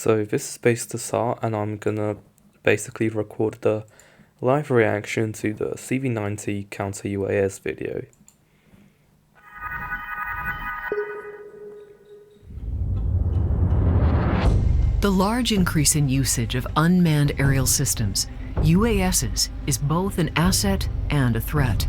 So this is based SAR, and I'm gonna basically record the live reaction to the CV90 counter UAS video. The large increase in usage of unmanned aerial systems, UASs, is both an asset and a threat.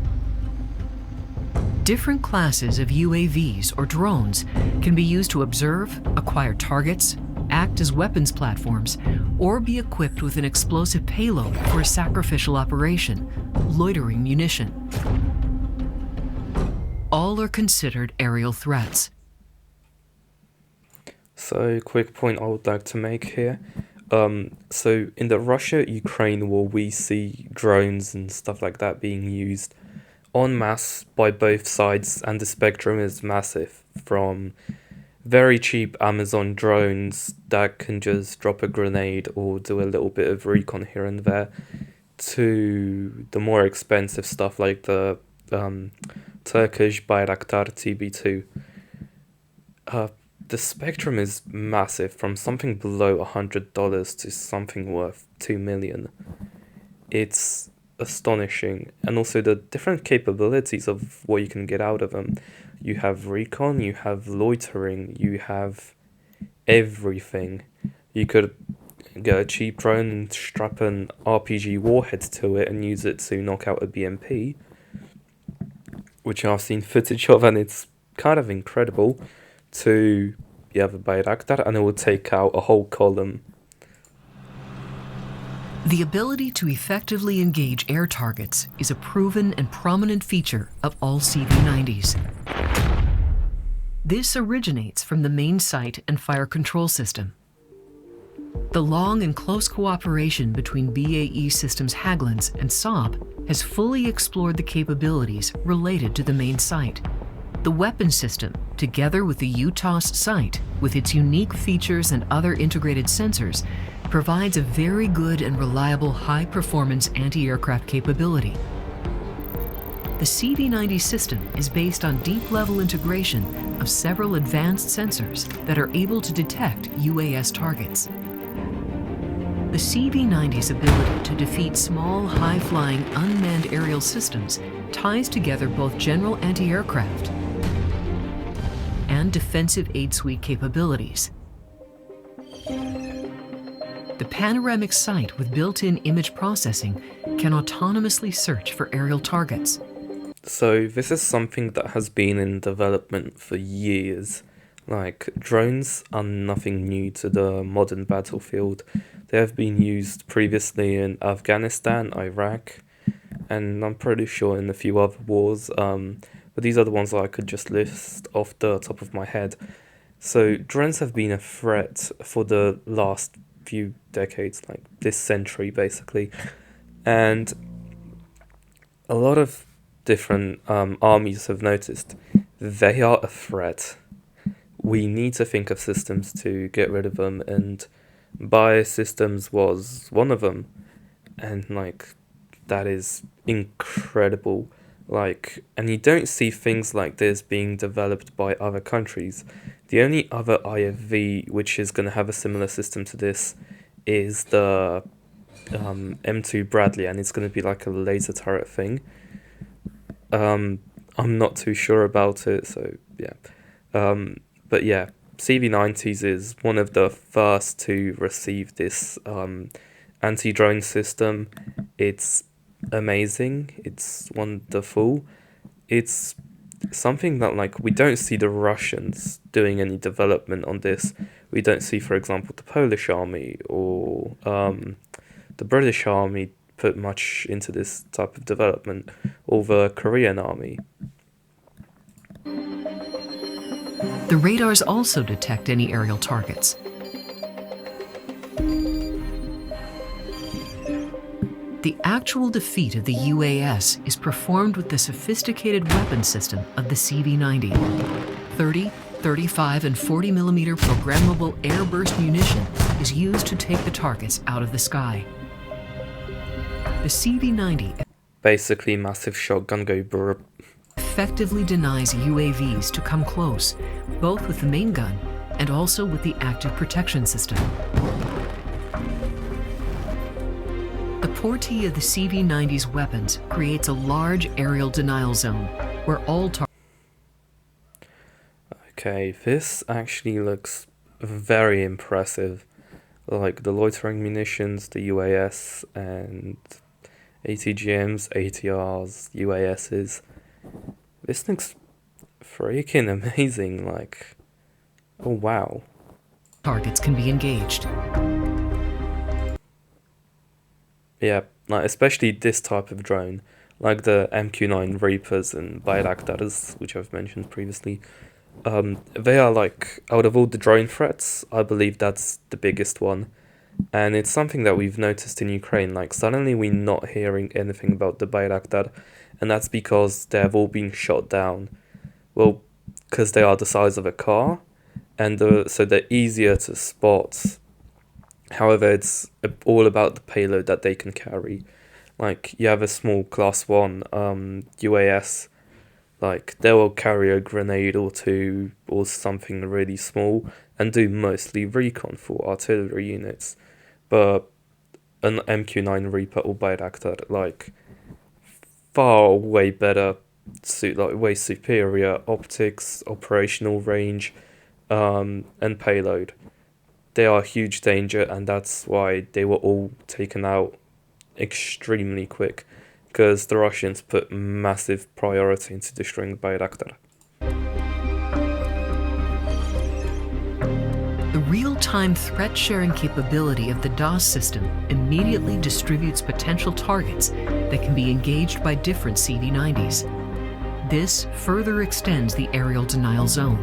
Different classes of UAVs or drones can be used to observe, acquire targets, act as weapons platforms, or be equipped with an explosive payload for a sacrificial operation, loitering munition. All are considered aerial threats. So, quick point I would like to make here. So in the Russia-Ukraine war, we see drones and stuff like that being used en masse by both sides, and the spectrum is massive, from very cheap Amazon drones that can just drop a grenade or do a little bit of recon here and there, to the more expensive stuff like the Turkish Bayraktar TB2. The spectrum is massive, from something below $100 to something worth $2 million. It's astonishing, and also the different capabilities of what you can get out of them. You have recon, you have loitering, you have everything. You could get a cheap drone and strap an RPG warhead to it and use it to knock out a BMP, which I've seen footage of, and it's kind of incredible. To you have a Bayraktar and it will take out a whole column. The ability to effectively engage air targets is a proven and prominent feature of all CV90s. This originates from the main sight and fire control system. The long and close cooperation between BAE Systems Hägglunds and Saab has fully explored the capabilities related to the main sight. The weapon system, together with the UTOS sight, with its unique features and other integrated sensors, provides a very good and reliable high-performance anti-aircraft capability. The CV90 system is based on deep-level integration of several advanced sensors that are able to detect UAS targets. The CV90's ability to defeat small, high-flying, unmanned aerial systems ties together both general anti-aircraft and defensive aid suite capabilities. The panoramic sight with built-in image processing can autonomously search for aerial targets. So this is something that has been in development for years. Like, drones are nothing new to the modern battlefield. They have been used previously in Afghanistan, Iraq, and I'm pretty sure in a few other wars. But these are the ones that I could just list off the top of my head. So drones have been a threat for the last few decades, like this century basically. And a lot of different armies have noticed they are a threat. We need to think of systems to get rid of them, and biosystems was one of them. And like, that is incredible. Like, and you don't see things like this being developed by other countries. The only other IFV which is going to have a similar system to this is the M2 Bradley, and it's going to be like a laser turret thing. I'm not too sure about it, so yeah. But yeah, CV90s is one of the first to receive this anti-drone system. It's amazing, it's wonderful. It's something that, like, we don't see the Russians doing any development on this. We don't see, for example, the Polish army or the British army put much into this type of development, or the Korean army. The radars also detect any aerial targets. The actual defeat of the UAS is performed with the sophisticated weapon system of the CV90. 30, 35, and 40 millimeter programmable airburst munition is used to take the targets out of the sky. The CV90 Basically, massive shotgun go brr. effectively denies UAVs to come close, both with the main gun and also with the active protection system. The portee of the CV90's weapons creates a large aerial denial zone where all targets. Okay, this actually looks very impressive. Like the loitering munitions, the UAS, and ATGMs, ATRs, UASs. This looks freaking amazing, like, oh wow. Targets can be engaged. Yeah, like especially this type of drone, like the MQ-9 Reapers and Bayraktars, which I've mentioned previously. They are like, out of all the drone threats, I believe that's the biggest one. And it's something that we've noticed in Ukraine, like suddenly we're not hearing anything about the Bayraktar, and that's because they have all been shot down. Well, because they are the size of a car, and so they're easier to spot. However, it's all about the payload that they can carry. Like, you have a small class 1 UAS, like, they will carry a grenade or two or something really small and do mostly recon for artillery units. But an MQ-9 Reaper or Bayraktar, like, far way better, like way superior optics, operational range, and payload. They are a huge danger, and that's why they were all taken out extremely quick, because the Russians put massive priority into destroying Bayraktar. The real-time threat-sharing capability of the DOS system immediately distributes potential targets that can be engaged by different CV90s. This further extends the aerial denial zone.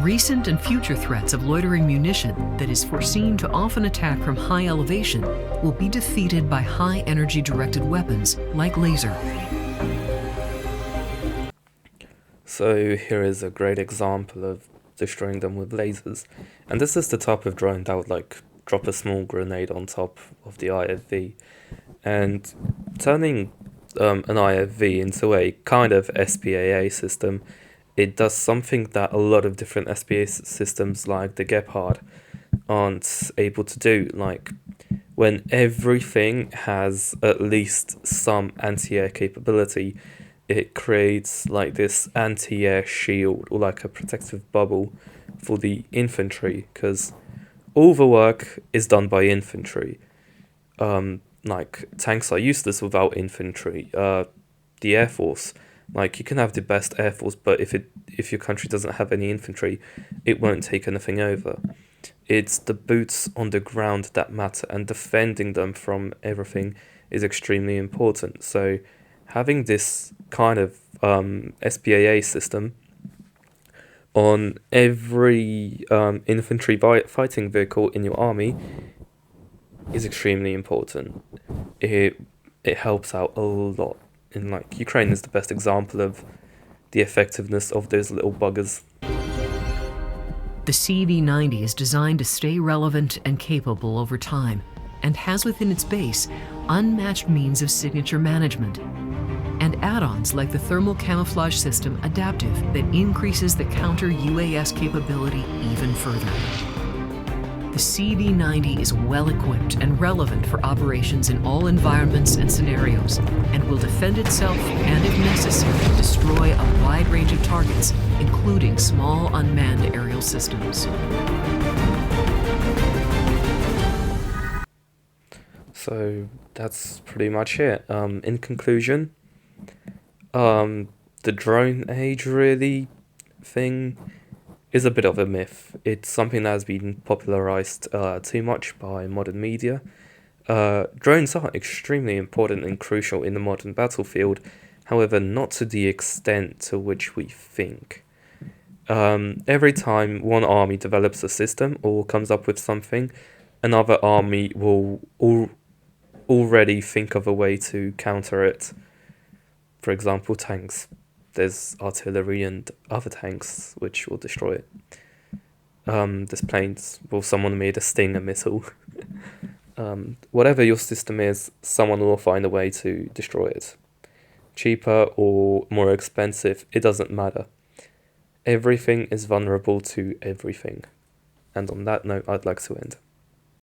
Recent and future threats of loitering munition that is foreseen to often attack from high elevation will be defeated by high-energy directed weapons like laser. So here is a great example of destroying them with lasers. And this is the type of drone that would like drop a small grenade on top of the IFV. And turning an IFV into a kind of SPAA system, it does something that a lot of different SPA systems like the Gepard aren't able to do. Like, when everything has at least some anti-air capability, it creates like this anti-air shield or like a protective bubble for the infantry, because all the work is done by infantry. Like, tanks are useless without infantry. The air force, like, you can have the best air force, but if your country doesn't have any infantry, it won't take anything over. It's the boots on the ground that matter, and defending them from everything is extremely important. So having this kind of SPAA system on every infantry fighting vehicle in your army is extremely important. It helps out a lot. And like, Ukraine is the best example of the effectiveness of those little buggers. The CV90 is designed to stay relevant and capable over time, and has within its base unmatched means of signature management, and add-ons like the thermal camouflage system Adaptive that increases the counter-UAS capability even further. The CV90 is well-equipped and relevant for operations in all environments and scenarios, and will defend itself and, if necessary, destroy a wide range of targets, including small unmanned aerial systems. So that's pretty much it. In conclusion, the drone age really thing is a bit of a myth. It's something that has been popularized too much by modern media. Drones are extremely important and crucial in the modern battlefield, however, not to the extent to which we think. Every time one army develops a system or comes up with something, another army will already think of a way to counter it. For example, tanks. There's artillery and other tanks which will destroy it. There's planes. Well, someone made a Stinger missile. Whatever your system is, someone will find a way to destroy it. cheaper or more expensive, it doesn't matter. Everything is vulnerable to everything. And on that note, I'd like to end.